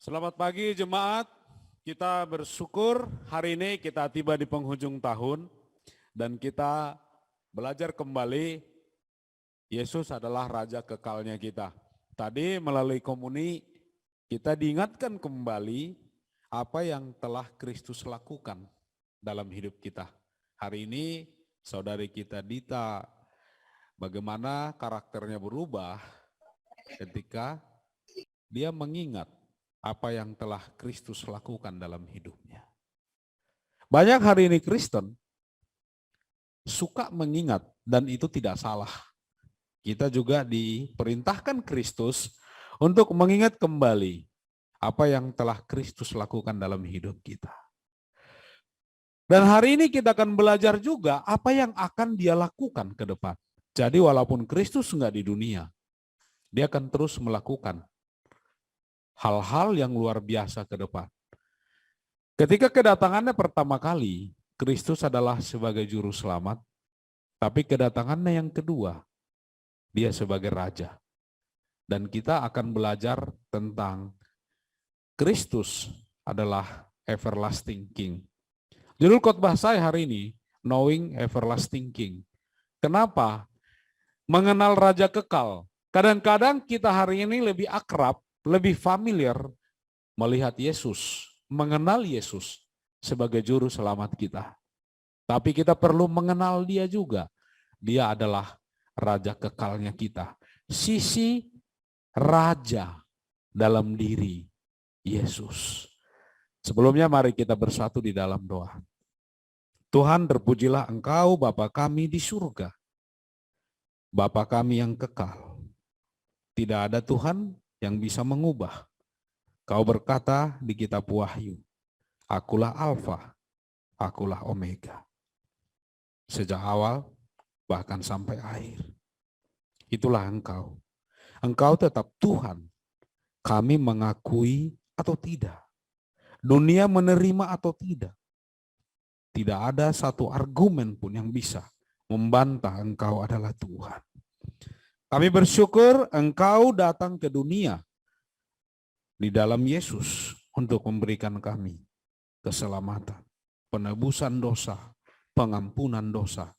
Selamat pagi jemaat, kita bersyukur hari ini kita tiba di penghujung tahun dan kita belajar kembali Yesus adalah Raja kekalnya kita. Tadi melalui komuni kita diingatkan kembali apa yang telah Kristus lakukan dalam hidup kita. Hari ini saudari kita Dita, bagaimana karakternya berubah ketika dia mengingat apa yang telah Kristus lakukan dalam hidupnya. Banyak hari ini Kristen suka mengingat dan itu tidak salah. Kita juga diperintahkan Kristus untuk mengingat kembali apa yang telah Kristus lakukan dalam hidup kita. Dan hari ini kita akan belajar juga apa yang akan dia lakukan ke depan. Jadi walaupun Kristus enggak di dunia, dia akan terus melakukan hal-hal yang luar biasa ke depan. Ketika kedatangannya pertama kali, Kristus adalah sebagai juru selamat, tapi kedatangannya yang kedua, dia sebagai raja. Dan kita akan belajar tentang Kristus adalah everlasting king. Judul khotbah saya hari ini, Knowing Everlasting King. Kenapa? Mengenal raja kekal. Kadang-kadang kita hari ini lebih akrab, lebih familiar melihat Yesus, mengenal Yesus sebagai juru selamat kita. Tapi kita perlu mengenal dia juga. Dia adalah raja kekalnya kita. Sisi raja dalam diri Yesus. Sebelumnya mari kita bersatu di dalam doa. Tuhan, terpujilah Engkau Bapa kami di surga. Bapa kami yang kekal. Tidak ada Tuhan yang bisa mengubah. Kau berkata di kitab Wahyu, akulah Alfa, akulah Omega. Sejak awal, bahkan sampai akhir. Itulah Engkau. Engkau tetap Tuhan. Kami mengakui atau tidak. Dunia menerima atau tidak. Tidak ada satu argumen pun yang bisa membantah Engkau adalah Tuhan. Kami bersyukur Engkau datang ke dunia di dalam Yesus untuk memberikan kami keselamatan, penebusan dosa, pengampunan dosa,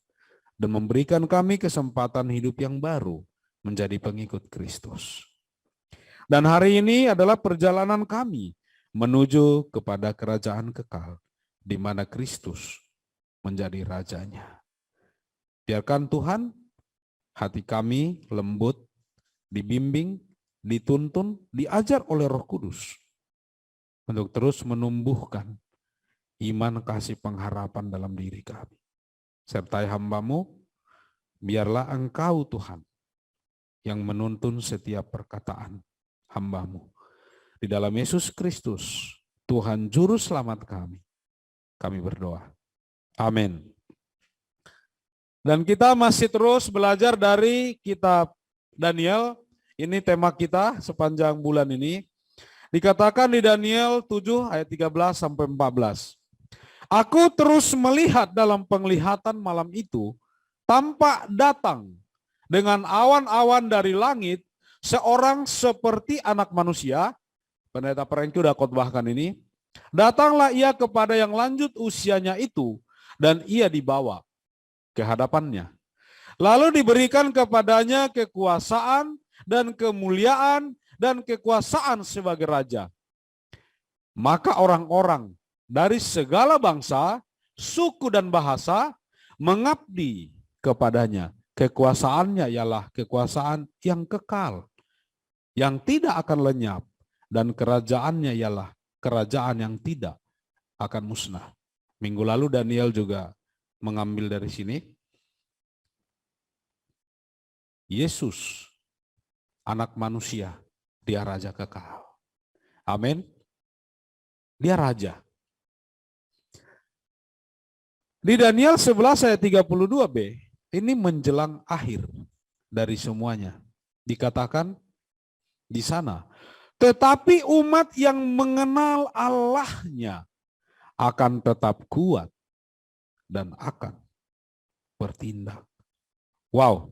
dan memberikan kami kesempatan hidup yang baru menjadi pengikut Kristus. Dan hari ini adalah perjalanan kami menuju kepada kerajaan kekal, di mana Kristus menjadi rajanya. Biarkan Tuhan hati kami lembut, dibimbing, dituntun, diajar oleh Roh Kudus untuk terus menumbuhkan iman, kasih, pengharapan dalam diri kami. Sertai hamba-Mu, biarlah Engkau Tuhan yang menuntun setiap perkataan hamba-Mu. Di dalam Yesus Kristus, Tuhan Juru Selamat kami berdoa. Amin. Dan kita masih terus belajar dari kitab Daniel. Ini tema kita sepanjang bulan ini. Dikatakan di Daniel 7 ayat 13 sampai 14. Aku terus melihat dalam penglihatan malam itu, tampak datang dengan awan-awan dari langit, seorang seperti anak manusia. Pendeta Perengki sudah khotbahkan ini. Datanglah ia kepada yang lanjut usianya itu, dan ia dibawa ke hadapannya. Lalu diberikan kepadanya kekuasaan dan kemuliaan dan kekuasaan sebagai raja. Maka orang-orang dari segala bangsa, suku dan bahasa mengabdi kepadanya. Kekuasaannya ialah kekuasaan yang kekal, yang tidak akan lenyap, dan kerajaannya ialah kerajaan yang tidak akan musnah. Minggu lalu Daniel juga mengambil dari sini. Yesus, anak manusia, dia raja kekal. Amin. Dia raja. Di Daniel 11 ayat 32b, ini menjelang akhir dari semuanya. Dikatakan di sana, tetapi umat yang mengenal Allahnya akan tetap kuat dan akan bertindak. Wow.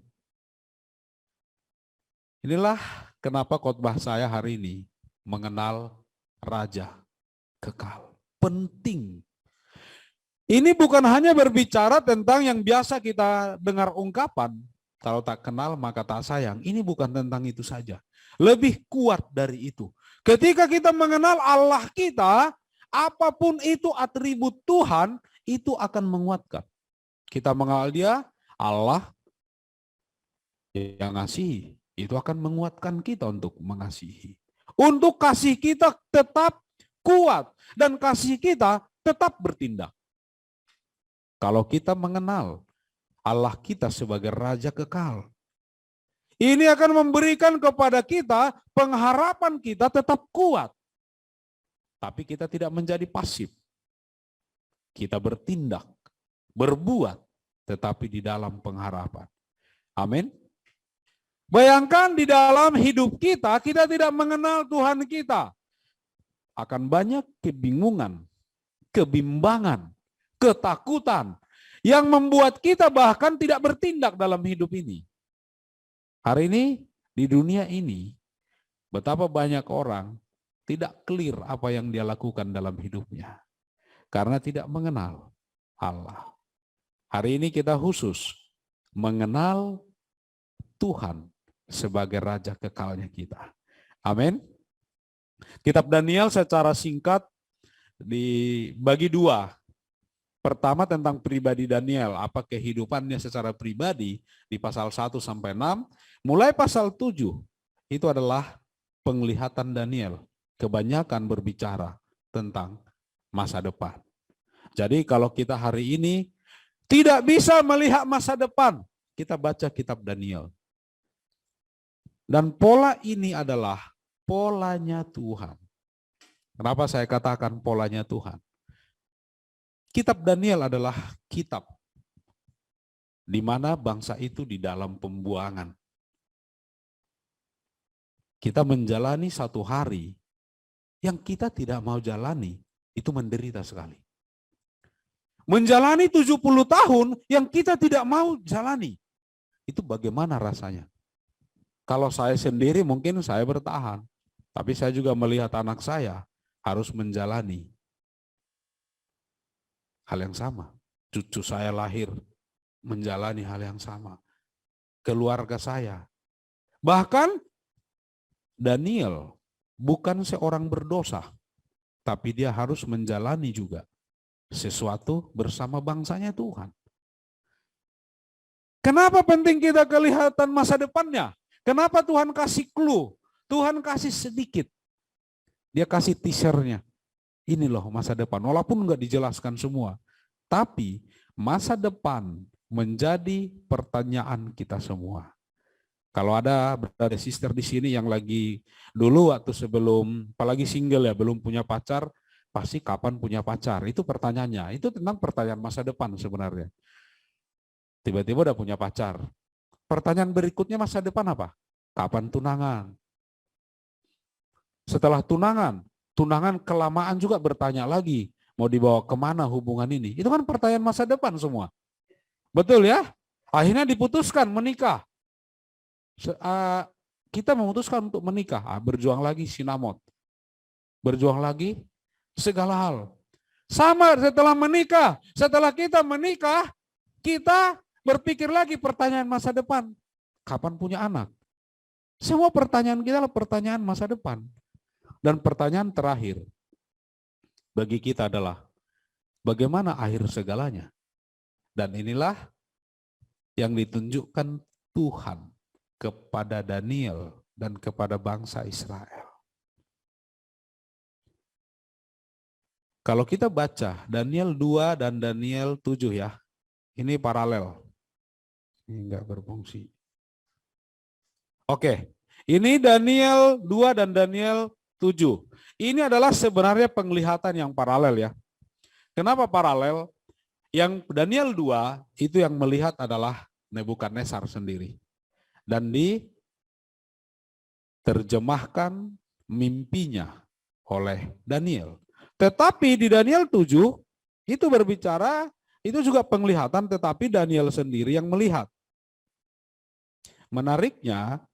Inilah kenapa khotbah saya hari ini mengenal raja kekal. Penting. Ini bukan hanya berbicara tentang yang biasa kita dengar ungkapan, kalau tak kenal maka tak sayang. Ini bukan tentang itu saja. Lebih kuat dari itu. Ketika kita mengenal Allah kita, apapun itu atribut Tuhan, itu akan menguatkan. Kita mengenal Dia, Allah yang ngasihi, itu akan menguatkan kita untuk mengasihi. Untuk kasih kita tetap kuat dan kasih kita tetap bertindak. Kalau kita mengenal Allah kita sebagai Raja kekal, ini akan memberikan kepada kita pengharapan kita tetap kuat. Tapi kita tidak menjadi pasif. Kita bertindak, berbuat, tetapi di dalam pengharapan. Amin. Bayangkan di dalam hidup kita, kita tidak mengenal Tuhan kita. Akan banyak kebingungan, kebimbangan, ketakutan yang membuat kita bahkan tidak bertindak dalam hidup ini. Hari ini di dunia ini betapa banyak orang tidak clear apa yang dia lakukan dalam hidupnya karena tidak mengenal Allah. Hari ini kita khusus mengenal Tuhan sebagai Raja kekalnya kita. Amin. Kitab Daniel secara singkat dibagi dua. Pertama tentang pribadi Daniel, apa kehidupannya secara pribadi di pasal 1 sampai 6. Mulai pasal 7, itu adalah penglihatan Daniel. Kebanyakan berbicara tentang masa depan. Jadi kalau kita hari ini tidak bisa melihat masa depan, kita baca kitab Daniel. Dan pola ini adalah polanya Tuhan. Kenapa saya katakan polanya Tuhan? Kitab Daniel adalah kitab di mana bangsa itu di dalam pembuangan. Kita menjalani satu hari yang kita tidak mau jalani, itu menderita sekali. Menjalani 70 tahun yang kita tidak mau jalani, itu bagaimana rasanya? Kalau saya sendiri mungkin saya bertahan, tapi saya juga melihat anak saya harus menjalani hal yang sama. Cucu saya lahir menjalani hal yang sama. Keluarga saya. Bahkan Daniel bukan seorang berdosa, tapi dia harus menjalani juga sesuatu bersama bangsanya Tuhan. Kenapa penting kita kelihatan masa depannya? Kenapa Tuhan kasih clue? Tuhan kasih sedikit. Dia kasih teasernya. Ini loh masa depan, walaupun enggak dijelaskan semua. Tapi masa depan menjadi pertanyaan kita semua. Kalau ada brother sister di sini yang lagi dulu waktu sebelum, apalagi single ya, belum punya pacar, pasti kapan punya pacar? Itu pertanyaannya. Itu tentang pertanyaan masa depan sebenarnya. Tiba-tiba udah punya pacar. Pertanyaan berikutnya masa depan apa? Kapan tunangan? Setelah tunangan kelamaan juga bertanya lagi, mau dibawa kemana hubungan ini? Itu kan pertanyaan masa depan semua. Betul ya? Akhirnya diputuskan menikah. Kita memutuskan untuk menikah, berjuang lagi sinamot. Berjuang lagi segala hal. Sama setelah menikah, setelah kita menikah, kita berpikir lagi pertanyaan masa depan. Kapan punya anak? Semua pertanyaan kita adalah pertanyaan masa depan. Dan pertanyaan terakhir bagi kita adalah bagaimana akhir segalanya? Dan inilah yang ditunjukkan Tuhan kepada Daniel dan kepada bangsa Israel. Kalau kita baca Daniel 2 dan Daniel 7 ya, ini paralel. Ini enggak berfungsi. Oke, ini Daniel 2 dan Daniel 7. Ini adalah sebenarnya penglihatan yang paralel ya. Kenapa paralel? Yang Daniel 2 itu yang melihat adalah Nebukadnezar sendiri. Dan diterjemahkan mimpinya oleh Daniel. Tetapi di Daniel 7 itu berbicara, itu juga penglihatan tetapi Daniel sendiri yang melihat. Menariknya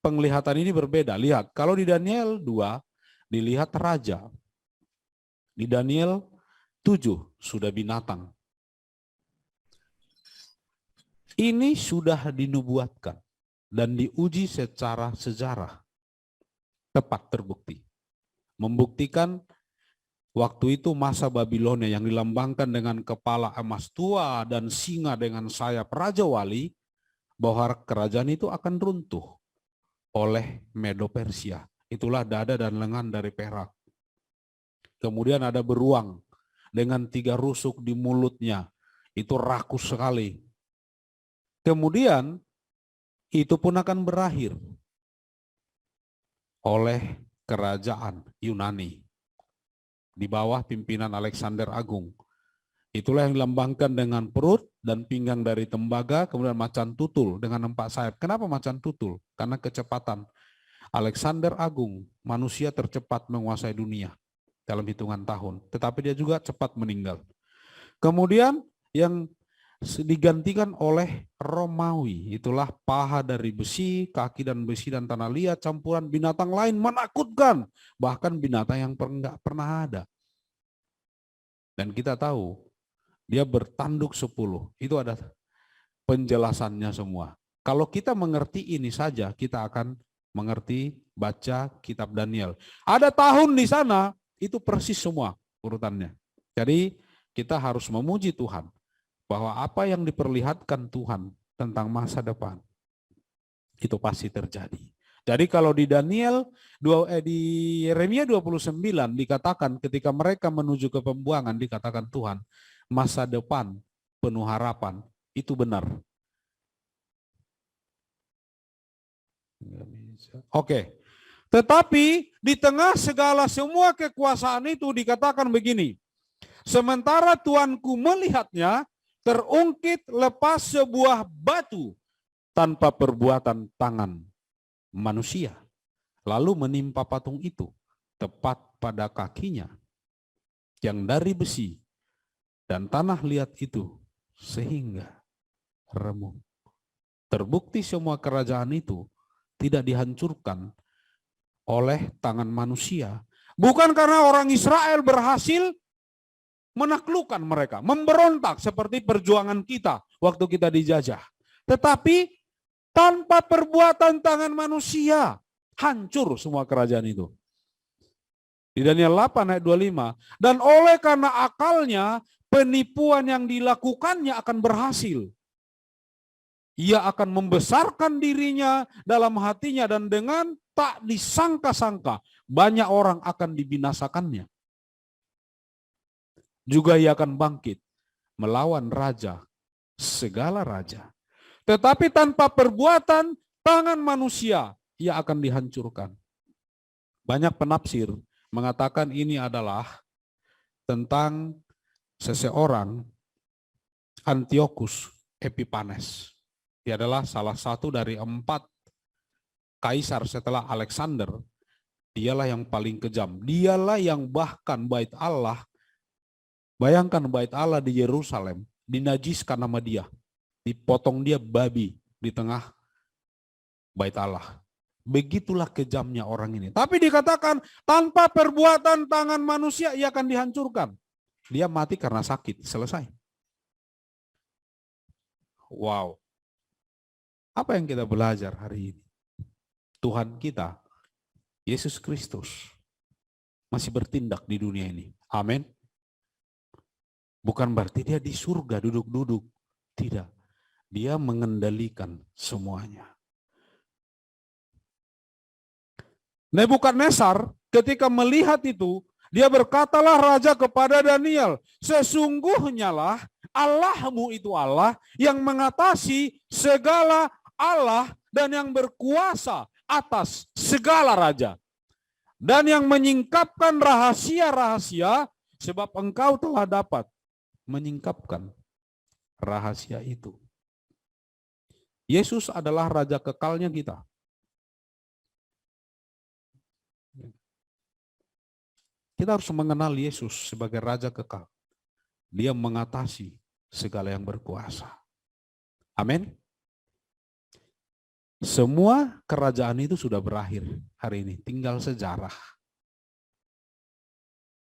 penglihatan ini berbeda. Lihat, kalau di Daniel 2 dilihat raja. Di Daniel 7 sudah binatang. Ini sudah dinubuatkan dan diuji secara sejarah. Tepat terbukti. Membuktikan waktu itu masa Babilonia yang dilambangkan dengan kepala emas tua dan singa dengan sayap Raja Wali, bahwa kerajaan itu akan runtuh oleh Medo Persia. Itulah dada dan lengan dari perak. Kemudian ada beruang dengan 3 rusuk di mulutnya. Itu rakus sekali. Kemudian itu pun akan berakhir oleh kerajaan Yunani di bawah pimpinan Alexander Agung. Itulah yang dilambangkan dengan perut dan pinggang dari tembaga, kemudian macan tutul dengan 4 sayap. Kenapa macan tutul? Karena kecepatan. Alexander Agung, manusia tercepat menguasai dunia dalam hitungan tahun. Tetapi dia juga cepat meninggal. Kemudian yang digantikan oleh Romawi. Itulah paha dari besi, kaki dan besi dan tanah liat, campuran binatang lain menakutkan. Bahkan binatang yang enggak pernah ada. Dan kita tahu, dia bertanduk 10. Itu ada penjelasannya semua. Kalau kita mengerti ini saja, kita akan mengerti baca kitab Daniel. Ada tahun di sana, itu persis semua urutannya. Jadi kita harus memuji Tuhan bahwa apa yang diperlihatkan Tuhan tentang masa depan itu pasti terjadi. Jadi kalau di di Yeremia 29 dikatakan ketika mereka menuju ke pembuangan, dikatakan Tuhan, masa depan penuh harapan, itu benar. Oke. Tetapi di tengah segala semua kekuasaan itu dikatakan begini, sementara Tuanku melihatnya, terungkit lepas sebuah batu tanpa perbuatan tangan manusia, lalu menimpa patung itu tepat pada kakinya yang dari besi, dan tanah liat itu sehingga remuk. Terbukti semua kerajaan itu tidak dihancurkan oleh tangan manusia, bukan karena orang Israel berhasil menaklukkan mereka, memberontak seperti perjuangan kita waktu kita dijajah. Tetapi tanpa perbuatan tangan manusia, hancur semua kerajaan itu. Di Daniel 8 ayat 25, dan oleh karena akalnya, penipuan yang dilakukannya akan berhasil. Ia akan membesarkan dirinya dalam hatinya dan dengan tak disangka-sangka, banyak orang akan dibinasakannya. Juga ia akan bangkit melawan raja, segala raja. Tetapi tanpa perbuatan tangan manusia, ia akan dihancurkan. Banyak penafsir mengatakan ini adalah tentang seseorang Antiochus Epiphanes. Dia adalah salah satu dari 4 kaisar setelah Alexander. Dialah yang paling kejam. Dialah yang bahkan bait Allah, bayangkan bait Allah di Yerusalem, dinajiskan nama dia. Dipotong dia babi di tengah bait Allah. Begitulah kejamnya orang ini. Tapi dikatakan tanpa perbuatan tangan manusia ia akan dihancurkan. Dia mati karena sakit, selesai. Wow. Apa yang kita belajar hari ini? Tuhan kita, Yesus Kristus, masih bertindak di dunia ini. Amin. Bukan berarti dia di surga duduk-duduk. Tidak. Dia mengendalikan semuanya. Nebukadnezar ketika melihat itu, dia berkatalah raja kepada Daniel, sesungguhnya lah Allahmu itu Allah yang mengatasi segala Allah dan yang berkuasa atas segala raja. Dan yang menyingkapkan rahasia-rahasia, sebab engkau telah dapat menyingkapkan rahasia itu. Yesus adalah raja kekalnya kita. Kita harus mengenal Yesus sebagai raja kekal. Dia mengatasi segala yang berkuasa. Amin. Semua kerajaan itu sudah berakhir hari ini, tinggal sejarah.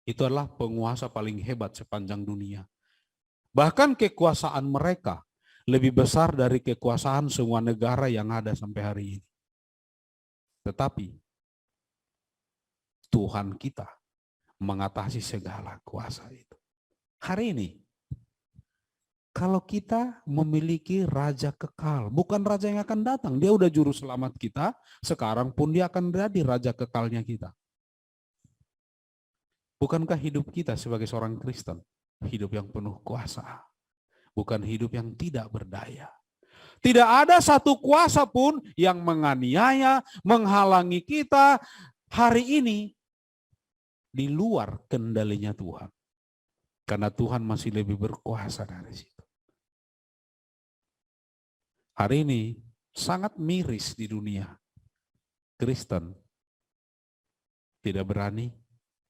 Itu adalah penguasa paling hebat sepanjang dunia. Bahkan kekuasaan mereka lebih besar dari kekuasaan semua negara yang ada sampai hari ini. Tetapi Tuhan kita mengatasi segala kuasa itu. Hari ini, kalau kita memiliki raja kekal, bukan raja yang akan datang, dia udah juru selamat kita, sekarang pun dia akan jadi raja kekalnya kita. Bukankah hidup kita sebagai seorang Kristen, hidup yang penuh kuasa, bukan hidup yang tidak berdaya. Tidak ada satu kuasa pun yang menganiaya, menghalangi kita hari ini di luar kendalinya Tuhan. Karena Tuhan masih lebih berkuasa dari situ. Hari ini sangat miris di dunia. Kristen tidak berani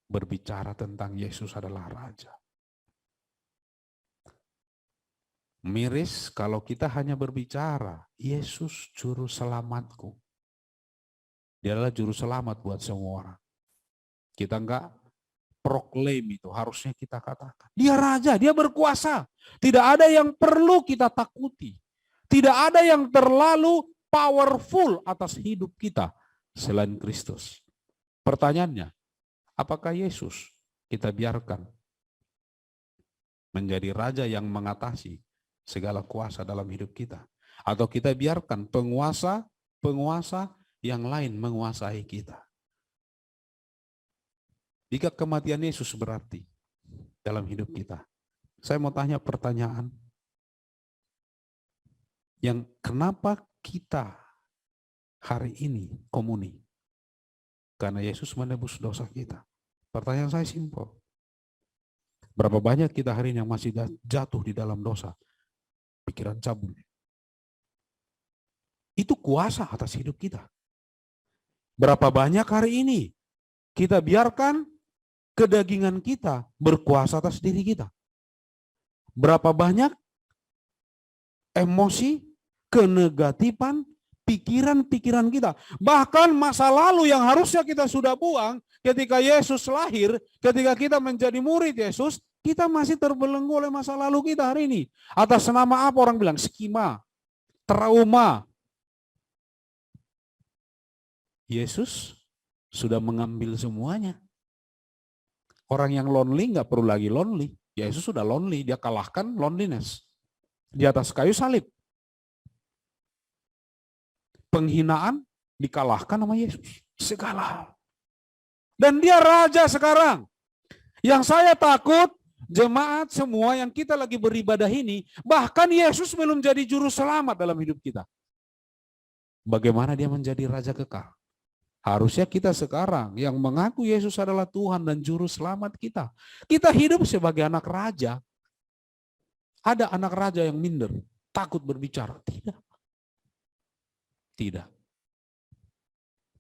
berbicara tentang Yesus adalah Raja. Miris kalau kita hanya berbicara, Yesus juru selamatku. Dia adalah juru selamat buat semua orang. Kita enggak proklaim itu, harusnya kita katakan. Dia raja, dia berkuasa. Tidak ada yang perlu kita takuti. Tidak ada yang terlalu powerful atas hidup kita selain Kristus. Pertanyaannya, apakah Yesus kita biarkan menjadi raja yang mengatasi segala kuasa dalam hidup kita? Atau kita biarkan penguasa yang lain menguasai kita? Jika kematian Yesus berarti dalam hidup kita, saya mau tanya pertanyaan yang kenapa kita hari ini komuni? Karena Yesus menebus dosa kita. Pertanyaan saya simpel. Berapa banyak kita hari ini yang masih jatuh di dalam dosa? Pikiran cabul. Itu kuasa atas hidup kita. Berapa banyak hari ini kita biarkan kedagingan kita berkuasa atas diri kita. Berapa banyak emosi, kenegatifan, pikiran-pikiran kita. Bahkan masa lalu yang harusnya kita sudah buang ketika Yesus lahir, ketika kita menjadi murid Yesus, kita masih terbelenggu oleh masa lalu kita hari ini. Atas nama apa orang bilang? Skema, trauma. Yesus sudah mengambil semuanya. Orang yang lonely nggak perlu lagi lonely. Yesus sudah lonely, dia kalahkan loneliness. Di atas kayu salib. Penghinaan dikalahkan sama Yesus. Segala hal. Dan dia raja sekarang. Yang saya takut, jemaat semua yang kita lagi beribadah ini, bahkan Yesus belum jadi juru selamat dalam hidup kita. Bagaimana dia menjadi raja kekal? Harusnya kita sekarang yang mengaku Yesus adalah Tuhan dan juru selamat kita. Kita hidup sebagai anak raja. Ada anak raja yang minder, takut berbicara. Tidak. Tidak.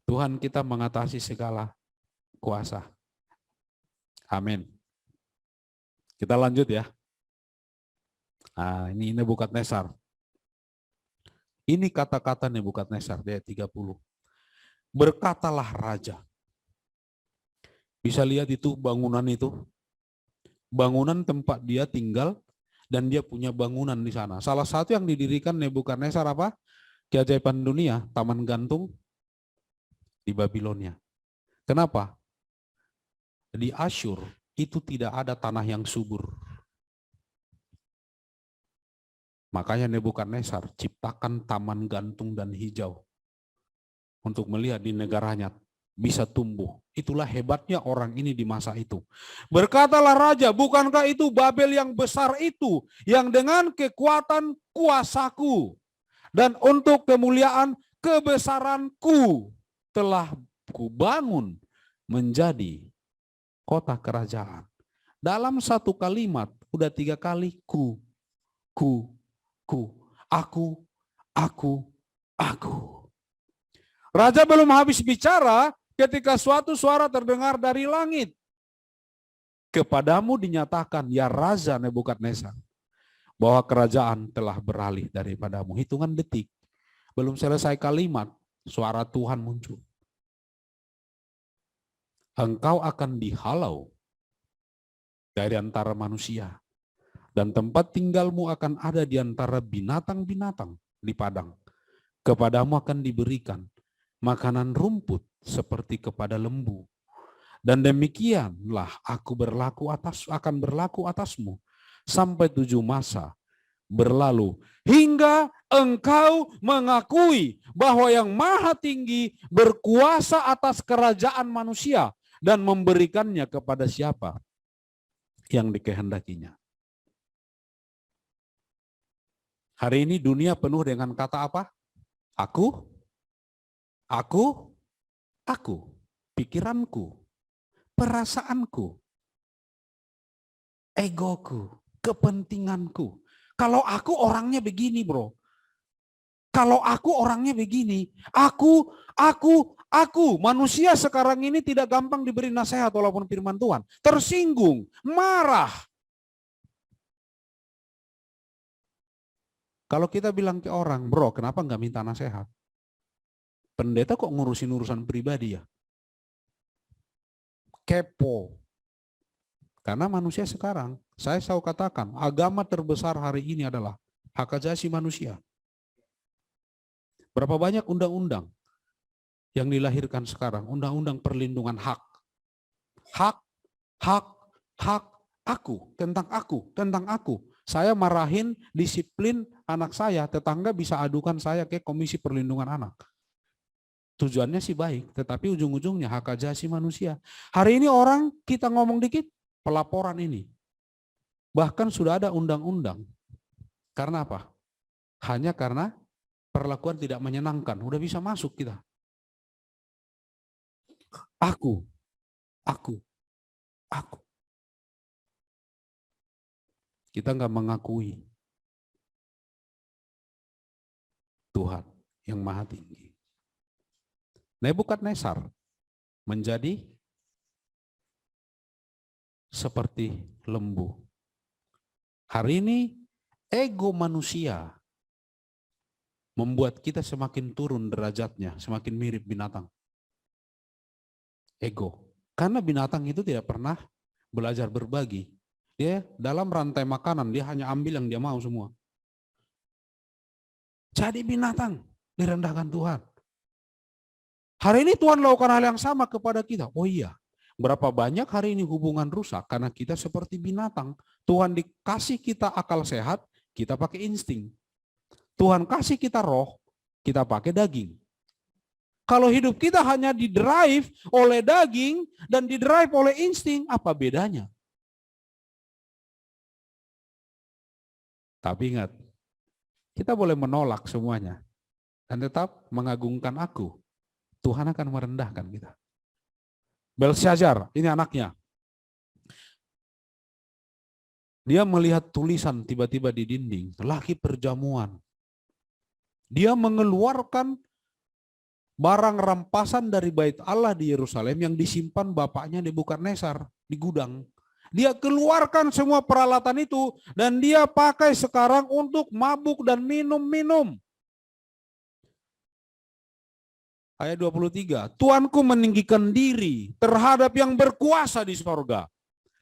Tuhan kita mengatasi segala kuasa. Amin. Kita lanjut ya. Nah, ini Nebukadnezar. Ini kata-kata Nebukadnezar di ayat 30. Berkatalah raja. Bisa lihat itu bangunan itu. Bangunan tempat dia tinggal dan dia punya bangunan di sana. Salah satu yang didirikan Nebukadnezar apa? Keajaiban dunia, taman gantung di Babilonia. Kenapa? Di Asyur itu tidak ada tanah yang subur. Makanya Nebukadnezar ciptakan taman gantung dan hijau. Untuk melihat di negaranya bisa tumbuh. Itulah hebatnya orang ini di masa itu. Berkatalah raja, bukankah itu Babel yang besar itu, yang dengan kekuatan kuasaku dan untuk kemuliaan kebesaranku telah kubangun menjadi kota kerajaan. Dalam satu kalimat, udah 3 kali ku, aku. Raja belum habis bicara ketika suatu suara terdengar dari langit. Kepadamu dinyatakan, ya Raja Nebukadnezar, bahwa kerajaan telah beralih daripadamu. Hitungan detik, belum selesai kalimat, suara Tuhan muncul. Engkau akan dihalau dari antara manusia. Dan tempat tinggalmu akan ada di antara binatang-binatang di padang. Kepadamu akan diberikan makanan rumput seperti kepada lembu. Dan demikianlah akan berlaku atasmu sampai 7 masa berlalu. Hingga engkau mengakui bahwa yang Maha Tinggi berkuasa atas kerajaan manusia dan memberikannya kepada siapa yang dikehendakinya. Hari ini dunia penuh dengan kata apa? Aku, pikiranku, perasaanku, egoku, kepentinganku. Kalau aku orangnya begini, bro. Kalau aku orangnya begini, aku. Manusia sekarang ini tidak gampang diberi nasihat walaupun firman Tuhan. Tersinggung, marah. Kalau kita bilang ke orang, bro, kenapa nggak minta nasihat? Pendeta kok ngurusin urusan pribadi ya? Kepo. Karena manusia sekarang, saya selalu katakan, agama terbesar hari ini adalah hak asasi manusia. Berapa banyak undang-undang yang dilahirkan sekarang, undang-undang perlindungan hak. Hak, tentang aku. Saya marahin disiplin anak saya, tetangga bisa adukan saya ke Komisi Perlindungan Anak. Tujuannya sih baik, tetapi ujung-ujungnya hak asasi manusia. Hari ini orang kita ngomong dikit, pelaporan ini. Bahkan sudah ada undang-undang. Karena apa? Hanya karena perlakuan tidak menyenangkan. Udah bisa masuk kita. Aku. Kita nggak mengakui Tuhan yang Maha Tinggi. Nebukadnezar menjadi seperti lembu. Hari ini ego manusia membuat kita semakin turun derajatnya, semakin mirip binatang. Ego. Karena binatang itu tidak pernah belajar berbagi. Dia dalam rantai makanan, dia hanya ambil yang dia mau semua. Jadi binatang, direndahkan Tuhan. Hari ini Tuhan lakukan hal yang sama kepada kita. Oh iya, berapa banyak hari ini hubungan rusak karena kita seperti binatang. Tuhan dikasih kita akal sehat, kita pakai insting. Tuhan kasih kita roh, kita pakai daging. Kalau hidup kita hanya didrive oleh daging dan didrive oleh insting, apa bedanya? Tapi ingat, kita boleh menolak semuanya dan tetap mengagungkan aku. Tuhan akan merendahkan kita. Belshazzar, ini anaknya. Dia melihat tulisan tiba-tiba di dinding, laki perjamuan. Dia mengeluarkan barang rampasan dari bait Allah di Yerusalem yang disimpan bapaknya Nebukadnezar di gudang. Dia keluarkan semua peralatan itu dan dia pakai sekarang untuk mabuk dan minum-minum. Ayat 23, Tuanku meninggikan diri terhadap yang berkuasa di sorga.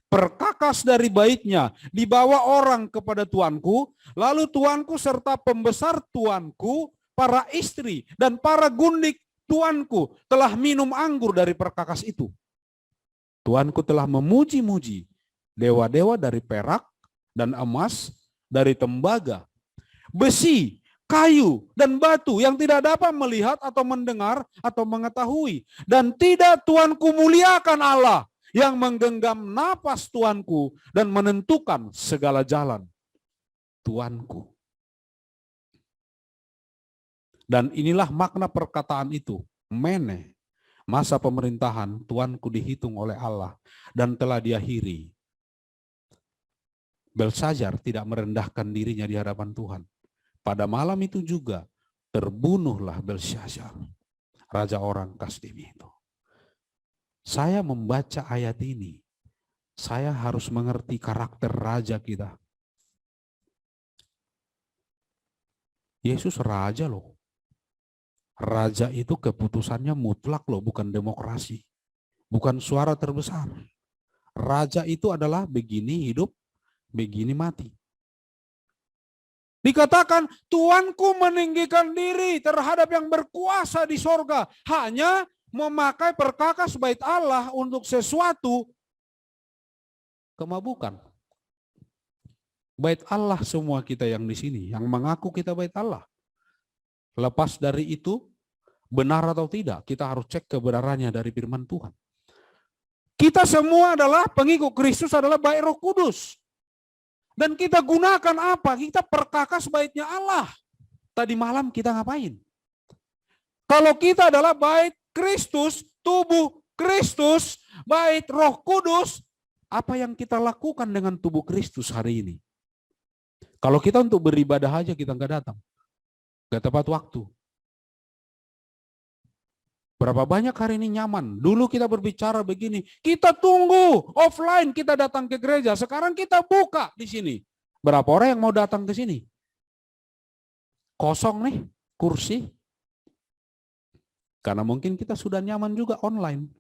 Perkakas dari baitnya dibawa orang kepada tuanku, lalu tuanku serta pembesar tuanku, para istri dan para gundik tuanku telah minum anggur dari perkakas itu. Tuanku telah memuji-muji dewa-dewa dari perak dan emas, dari tembaga, besi, kayu, dan batu yang tidak dapat melihat atau mendengar atau mengetahui. Dan tidak tuanku muliakan Allah yang menggenggam napas tuanku dan menentukan segala jalan tuanku. Dan inilah makna perkataan itu, mene, masa pemerintahan tuanku dihitung oleh Allah dan telah diakhiri. Belshazzar tidak merendahkan dirinya di hadapan Tuhan. Pada malam itu juga terbunuhlah Belshazzar, raja orang Kasdim itu. Saya membaca ayat ini, saya harus mengerti karakter raja kita. Yesus raja loh. Raja itu keputusannya mutlak loh, bukan demokrasi. Bukan suara terbesar. Raja itu adalah begini hidup, begini mati. Dikatakan, Tuanku meninggikan diri terhadap yang berkuasa di sorga. Hanya memakai perkakas bait Allah untuk sesuatu kemabukan. Bait Allah semua kita yang di sini, yang mengaku kita bait Allah. Lepas dari itu, benar atau tidak, kita harus cek kebenarannya dari firman Tuhan. Kita semua adalah pengikut Kristus, adalah bait Roh Kudus. Dan kita gunakan apa? Kita perkakas baitnya Allah. Tadi malam kita ngapain? Kalau kita adalah bait Kristus, tubuh Kristus, bait Roh Kudus, apa yang kita lakukan dengan tubuh Kristus hari ini? Kalau kita untuk beribadah aja kita nggak datang. Nggak tepat waktu. Berapa banyak hari ini nyaman. Dulu kita berbicara begini, kita tunggu offline, kita datang ke gereja. Sekarang kita buka di sini. Berapa orang yang mau datang ke sini? Kosong nih kursi. Karena mungkin kita sudah nyaman juga online.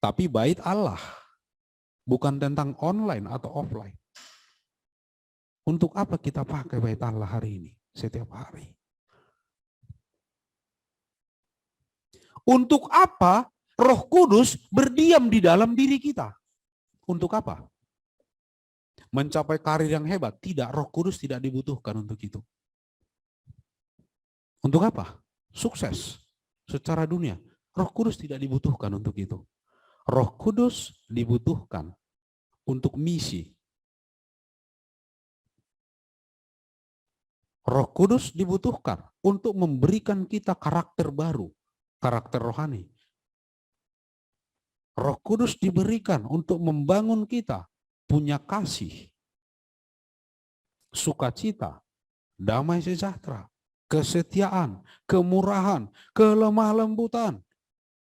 Tapi bait Allah bukan tentang online atau offline. Untuk apa kita pakai bait Allah hari ini? Setiap hari. Untuk apa Roh Kudus berdiam di dalam diri kita? Untuk apa? Mencapai karir yang hebat? Tidak, Roh Kudus tidak dibutuhkan untuk itu. Untuk apa? Sukses secara dunia. Roh Kudus tidak dibutuhkan untuk itu. Roh Kudus dibutuhkan untuk misi. Roh Kudus dibutuhkan untuk memberikan kita karakter baru. Karakter rohani. Roh Kudus diberikan untuk membangun kita punya kasih, sukacita, damai sejahtera, kesetiaan, kemurahan, kelemah lembutan,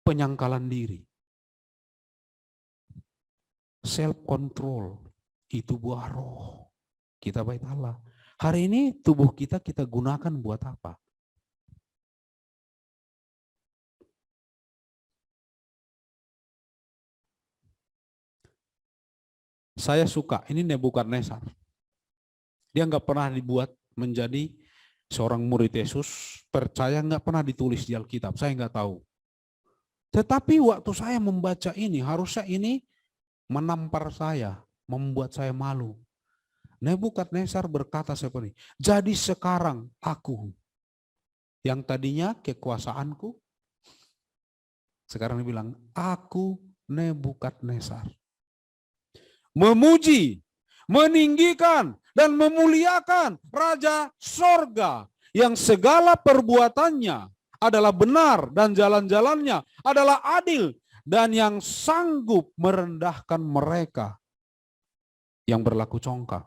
penyangkalan diri. Self control itu buah roh. Kita bait Allah. Hari ini tubuh kita gunakan buat apa? Saya suka, ini Nebukadnezar. Dia nggak pernah dibuat menjadi seorang murid Yesus, percaya nggak pernah ditulis di Alkitab, saya nggak tahu. Tetapi waktu saya membaca ini, harusnya ini menampar saya, membuat saya malu. Nebukadnezar berkata seperti ini, jadi sekarang aku, yang tadinya kekuasaanku, sekarang dia bilang, aku Nebukadnezar. Memuji, meninggikan, dan memuliakan Raja Sorga yang segala perbuatannya adalah benar dan jalan-jalannya adalah adil dan yang sanggup merendahkan mereka yang berlaku congkak.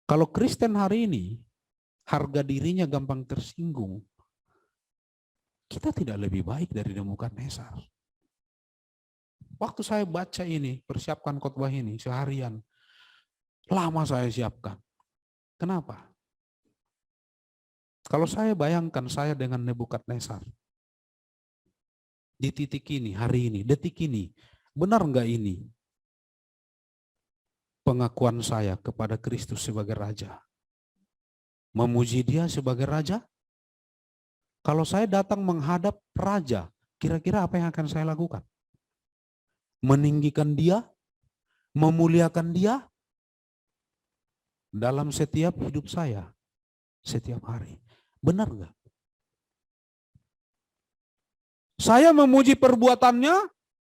Kalau Kristen hari ini harga dirinya gampang tersinggung, kita tidak lebih baik dari Nebukadnezar. Waktu saya baca ini, persiapkan khotbah ini seharian, lama saya siapkan. Kenapa? Kalau saya bayangkan saya dengan Nebukadnezar, di titik ini, hari ini, detik ini, benar enggak ini pengakuan saya kepada Kristus sebagai Raja? Memuji Dia sebagai Raja? Kalau saya datang menghadap Raja, kira-kira apa yang akan saya lakukan? Meninggikan Dia, memuliakan Dia dalam setiap hidup saya, setiap hari. Benar enggak? Saya memuji perbuatannya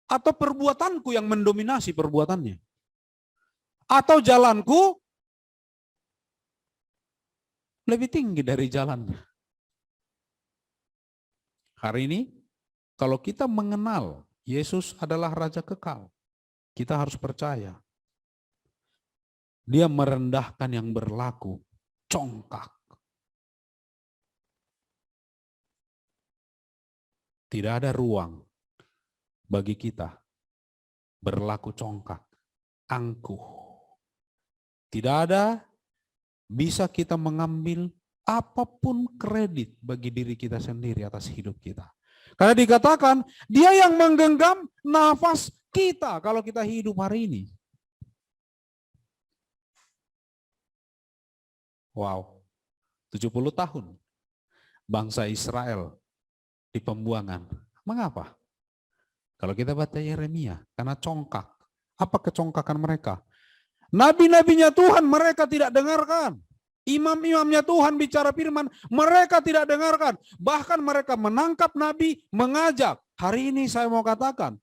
atau perbuatanku yang mendominasi perbuatannya? Atau jalanku lebih tinggi dari jalannya? Hari ini, kalau kita mengenal Yesus adalah Raja kekal, kita harus percaya. Dia merendahkan yang berlaku congkak. Tidak ada ruang bagi kita berlaku congkak, angkuh. Tidak ada bisa kita mengambil apapun kredit bagi diri kita sendiri atas hidup kita. Karena dikatakan, Dia yang menggenggam nafas Kita, kalau kita hidup hari ini. Wow, 70 tahun bangsa Israel di pembuangan. Mengapa? Kalau kita baca Yeremia, karena congkak. Apa kecongkakan mereka? Nabi-nabinya Tuhan mereka tidak dengarkan. Imam-imamnya Tuhan bicara firman, mereka tidak dengarkan. Bahkan mereka menangkap nabi, mengajak. Hari ini saya mau katakan,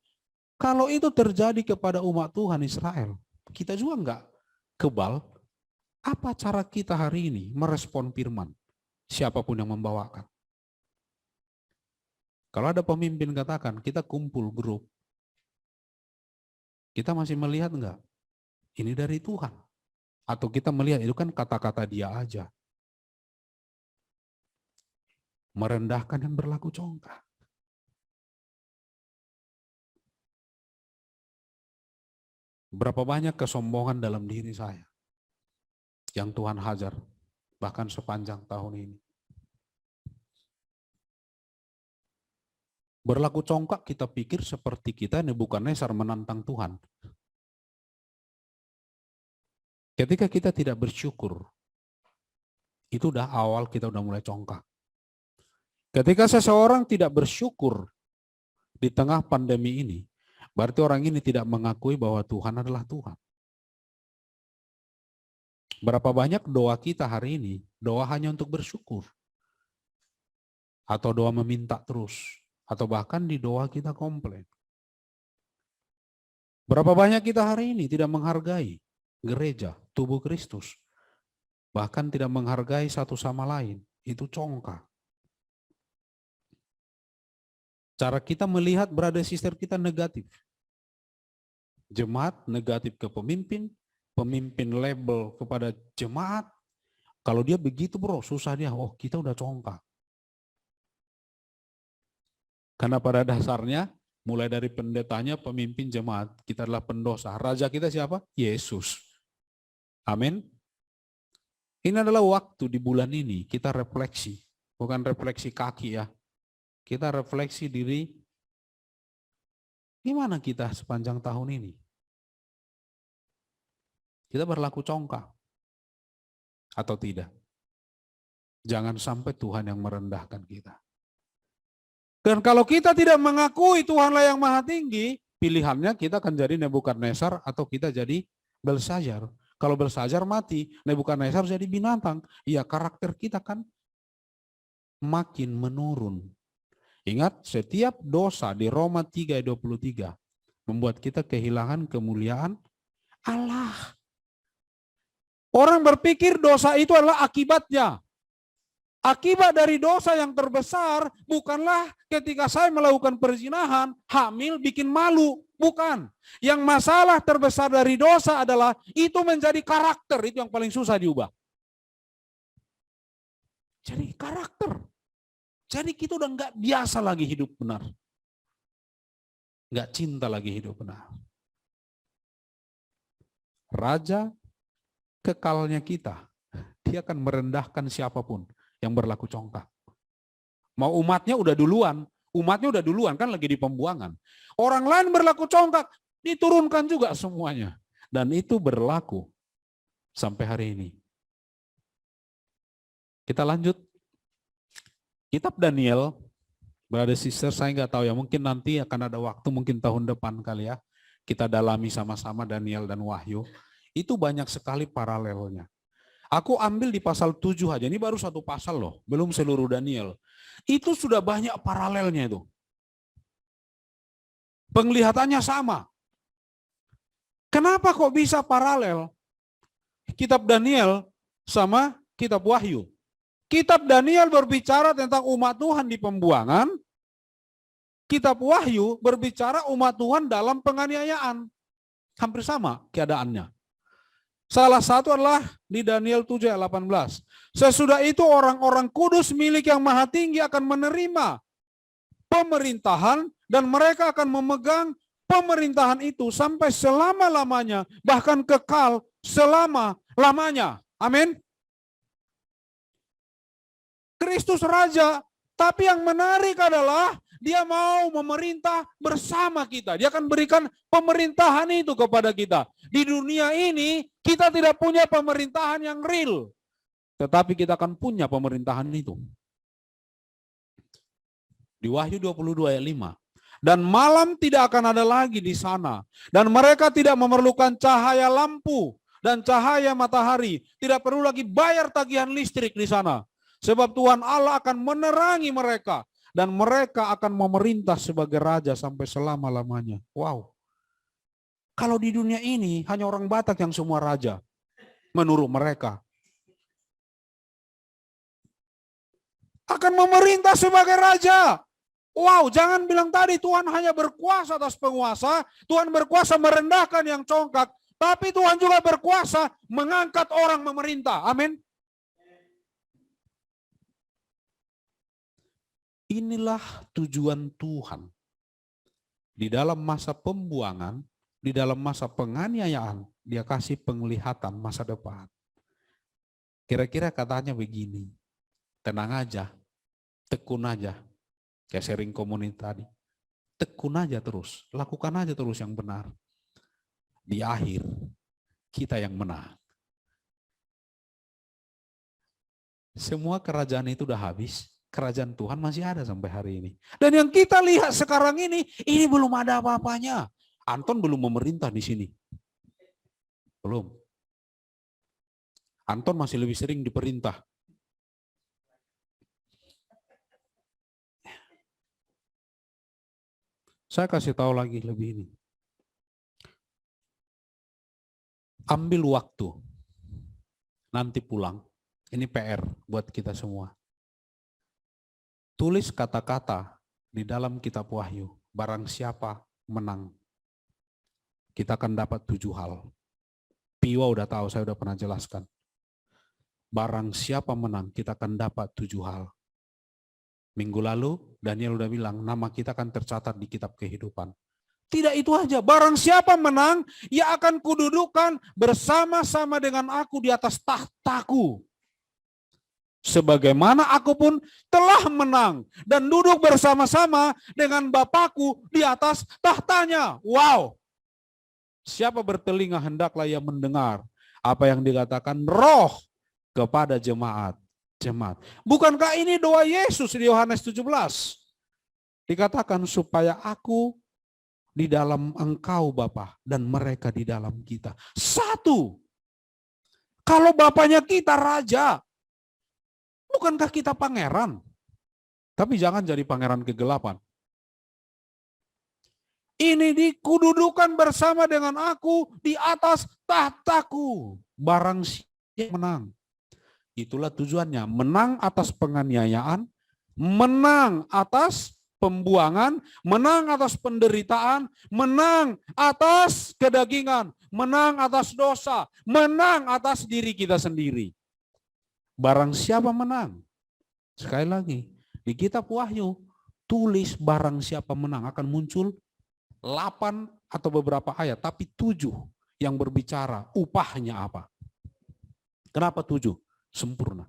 kalau itu terjadi kepada umat Tuhan Israel, kita juga enggak kebal. Apa cara kita hari ini merespon firman? Siapapun yang membawakan. Kalau ada pemimpin katakan, kita kumpul grup. Kita masih melihat enggak? Ini dari Tuhan. Atau kita melihat itu kan kata-kata dia aja. Merendahkan dan berlaku congkak. Berapa banyak kesombongan dalam diri saya yang Tuhan hajar, bahkan sepanjang tahun ini. Berlaku congkak kita pikir seperti kita Nebukadnezar menantang Tuhan. Ketika kita tidak bersyukur, itu udah awal kita udah mulai congkak. Ketika seseorang tidak bersyukur di tengah pandemi ini, berarti orang ini tidak mengakui bahwa Tuhan adalah Tuhan. Berapa banyak doa kita hari ini, doa hanya untuk bersyukur. Atau doa meminta terus. Atau bahkan di doa kita komplain. Berapa banyak kita hari ini tidak menghargai gereja, tubuh Kristus. Bahkan tidak menghargai satu sama lain. Itu congkak. Cara kita melihat brother sister kita negatif. Jemaat negatif ke pemimpin, pemimpin label kepada jemaat. Kalau dia begitu bro, susah dia. Oh kita udah congkak. Karena pada dasarnya, mulai dari pendetanya, pemimpin jemaat, kita adalah pendosa. Raja kita siapa? Yesus. Amin. Ini adalah waktu di bulan ini, kita refleksi. Bukan refleksi kaki ya. Kita refleksi diri, gimana kita sepanjang tahun ini? Kita berlaku congkak. Atau tidak? Jangan sampai Tuhan yang merendahkan kita. Dan kalau kita tidak mengakui Tuhanlah yang maha tinggi, pilihannya kita akan jadi Nebukadnezar atau kita jadi Belshazzar. Kalau Belshazzar mati, Nebukadnezar jadi binatang. Ya karakter kita kan makin menurun. Ingat, setiap dosa di Roma 3:23 membuat kita kehilangan kemuliaan Allah. Orang berpikir dosa itu adalah akibatnya. Akibat dari dosa yang terbesar bukanlah ketika saya melakukan perzinahan, hamil, bikin malu. Bukan. Yang masalah terbesar dari dosa adalah itu menjadi karakter. Itu yang paling susah diubah. Jadi karakter. Jadi kita udah nggak biasa lagi hidup benar. Nggak cinta lagi hidup benar. Raja kekalnya kita, dia akan merendahkan siapapun yang berlaku congkak. Mau umatnya udah duluan kan lagi di pembuangan. Orang lain berlaku congkak, diturunkan juga semuanya. Dan itu berlaku sampai hari ini. Kita lanjut. Kitab Daniel, brother sister, saya nggak tahu ya, mungkin nanti akan ada waktu, mungkin tahun depan kali ya, kita dalami sama-sama Daniel dan Wahyu. Itu banyak sekali paralelnya. Aku ambil di pasal 7 aja, ini baru satu pasal loh, belum seluruh Daniel. Itu sudah banyak paralelnya itu. Penglihatannya sama. Kenapa kok bisa paralel? Kitab Daniel sama kitab Wahyu. Kitab Daniel berbicara tentang umat Tuhan di pembuangan. Kitab Wahyu berbicara umat Tuhan dalam penganiayaan. Hampir sama keadaannya. Salah satu adalah di Daniel 7 ayat 18. Sesudah itu orang-orang kudus milik yang maha tinggi akan menerima pemerintahan dan mereka akan memegang pemerintahan itu sampai selama-lamanya, bahkan kekal selama-lamanya. Amin. Kristus Raja, tapi yang menarik adalah Dia mau memerintah bersama kita. Dia akan berikan pemerintahan itu kepada kita. Di dunia ini kita tidak punya pemerintahan yang real. Tetapi kita akan punya pemerintahan itu. Di Wahyu 22 ayat 5. Dan malam tidak akan ada lagi di sana. Dan mereka tidak memerlukan cahaya lampu dan cahaya matahari. Tidak perlu lagi bayar tagihan listrik di sana. Sebab Tuhan Allah akan menerangi mereka. Dan mereka akan memerintah sebagai raja sampai selama-lamanya. Wow. Kalau di dunia ini hanya orang Batak yang semua raja. Menurut mereka. Akan memerintah sebagai raja. Wow, jangan bilang tadi Tuhan hanya berkuasa atas penguasa. Tuhan berkuasa merendahkan yang congkak. Tapi Tuhan juga berkuasa mengangkat orang memerintah. Amin. Inilah tujuan Tuhan. Di dalam masa pembuangan, di dalam masa penganiayaan, dia kasih penglihatan masa depan. Kira-kira katanya begini, tenang aja, tekun aja. Kayak sharing komunitas tadi. Tekun aja terus, lakukan aja terus yang benar. Di akhir, kita yang menang. Semua kerajaan itu udah habis. Kerajaan Tuhan masih ada sampai hari ini. Dan yang kita lihat sekarang ini belum ada apa-apanya. Anton belum memerintah di sini. Belum. Anton masih lebih sering diperintah. Saya kasih tahu lagi lebih ini. Ambil waktu. Nanti pulang. Ini PR buat kita semua. Tulis kata-kata di dalam kitab Wahyu. Barang siapa menang. Kita akan dapat 7 hal. Piwa udah tahu, saya udah pernah jelaskan. Barang siapa menang, kita akan dapat 7 hal. Minggu lalu, Daniel udah bilang, nama kita akan tercatat di kitab kehidupan. Tidak itu aja, barang siapa menang, ia akan kududukan bersama-sama dengan aku di atas tahtaku. Sebagaimana aku pun telah menang dan duduk bersama-sama dengan Bapakku di atas tahtanya. Wow. Siapa bertelinga hendaklah ia mendengar apa yang dikatakan Roh kepada jemaat. Bukankah ini doa Yesus di Yohanes 17? Dikatakan supaya aku di dalam engkau Bapa dan mereka di dalam kita. Satu. Kalau Bapaknya kita raja, bukankah kita pangeran? Tapi jangan jadi pangeran kegelapan. Ini dikududukan bersama dengan aku di atas tahtaku. Barang siapa menang. Itulah tujuannya. Menang atas penganiayaan, menang atas pembuangan, menang atas penderitaan, menang atas kedagingan, menang atas dosa, menang atas diri kita sendiri. Barang siapa menang. Sekali lagi, di kitab Wahyu, tulis barang siapa menang. Akan muncul 8 atau beberapa ayat, tapi 7 yang berbicara upahnya apa. Kenapa 7? Sempurna.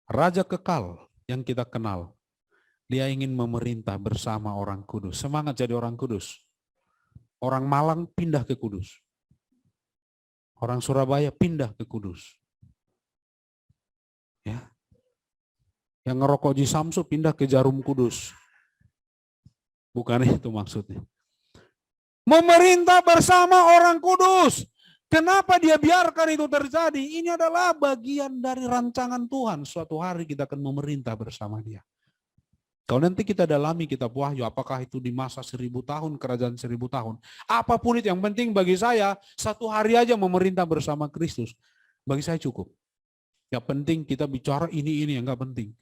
Raja kekal yang kita kenal, dia ingin memerintah bersama orang kudus. Semangat jadi orang kudus. Orang Malang pindah ke Kudus. Orang Surabaya pindah ke Kudus. Ya. Yang ngerokok di Samsu pindah ke Jarum Kudus. Bukan itu maksudnya. Memerintah bersama orang kudus. Kenapa dia biarkan itu terjadi? Ini adalah bagian dari rancangan Tuhan. Suatu hari kita akan memerintah bersama dia. Kalau nanti kita dalami kitab Wahyu, apakah itu di masa 1000 tahun, kerajaan 1000 tahun. Apapun itu, yang penting bagi saya, 1 hari aja memerintah bersama Kristus. Bagi saya cukup. Yang penting kita bicara ini yang gak penting.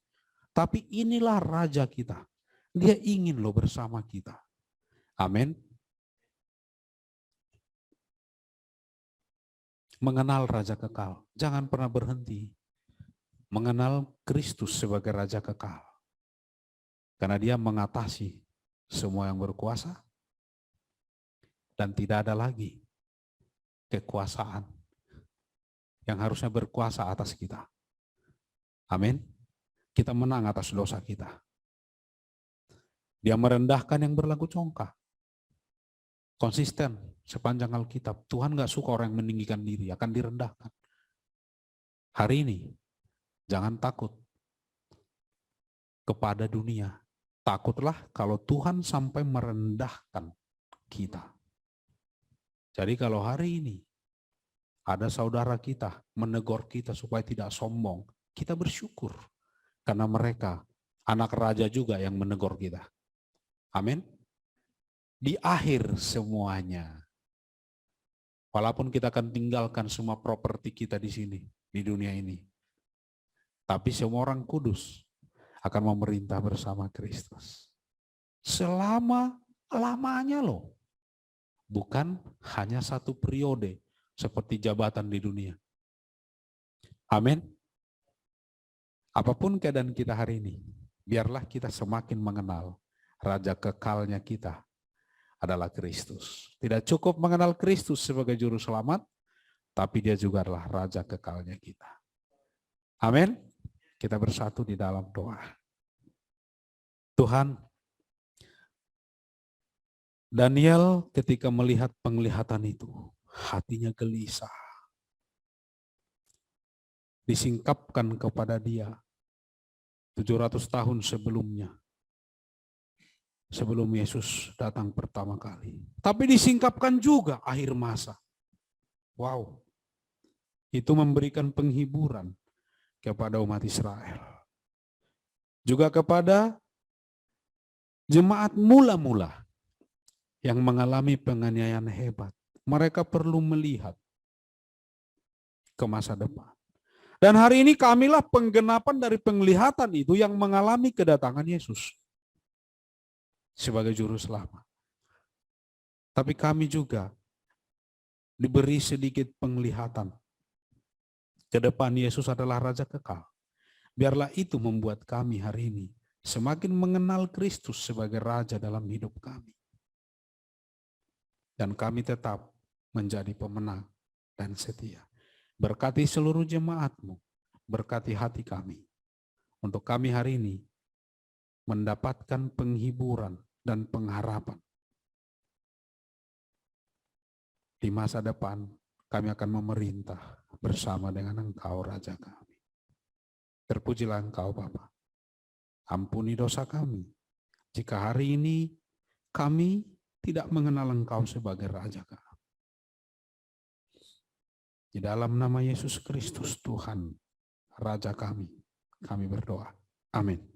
Tapi inilah raja kita. Dia ingin loh bersama kita. Amin. Mengenal raja kekal. Jangan pernah berhenti. Mengenal Kristus sebagai raja kekal. Karena dia mengatasi semua yang berkuasa. Dan tidak ada lagi kekuasaan yang harusnya berkuasa atas kita. Amin. kita menang atas dosa kita. Dia merendahkan yang berlaku congkak. Konsisten sepanjang Alkitab. Tuhan gak suka orang yang meninggikan diri, akan direndahkan. Hari ini, jangan takut kepada dunia. Takutlah kalau Tuhan sampai merendahkan kita. Jadi kalau hari ini ada saudara kita menegur kita supaya tidak sombong, kita bersyukur. Karena mereka anak raja juga yang menegur kita. Amin. Di akhir semuanya, walaupun kita akan tinggalkan semua properti kita di sini, di dunia ini, tapi semua orang kudus akan memerintah bersama Kristus. Selama-lamanya loh. Bukan hanya satu periode seperti jabatan di dunia. Amin. Apapun keadaan kita hari ini, biarlah kita semakin mengenal Raja kekalnya kita adalah Kristus. Tidak cukup mengenal Kristus sebagai juru selamat, tapi dia juga adalah Raja kekalnya kita. Amin. Kita bersatu di dalam doa. Tuhan, Daniel ketika melihat penglihatan itu, hatinya gelisah. Disingkapkan kepada dia 700 tahun sebelumnya. Sebelum Yesus datang pertama kali. Tapi disingkapkan juga akhir masa. Wow. Itu memberikan penghiburan kepada umat Israel. Juga kepada jemaat mula-mula yang mengalami penganiayaan hebat. Mereka perlu melihat ke masa depan. Dan hari ini kamilah penggenapan dari penglihatan itu yang mengalami kedatangan Yesus sebagai juru selamat. Tapi kami juga diberi sedikit penglihatan. Ke depan Yesus adalah Raja kekal. Biarlah itu membuat kami hari ini semakin mengenal Kristus sebagai Raja dalam hidup kami. Dan kami tetap menjadi pemenang dan setia. Berkati seluruh jemaat-Mu, berkati hati kami. Untuk kami hari ini mendapatkan penghiburan dan pengharapan. Di masa depan kami akan memerintah bersama dengan Engkau Raja kami. Terpujilah Engkau Bapa. Ampuni dosa kami. Jika hari ini kami tidak mengenal Engkau sebagai Raja kami. Di dalam nama Yesus Kristus Tuhan, Raja kami berdoa. Amin.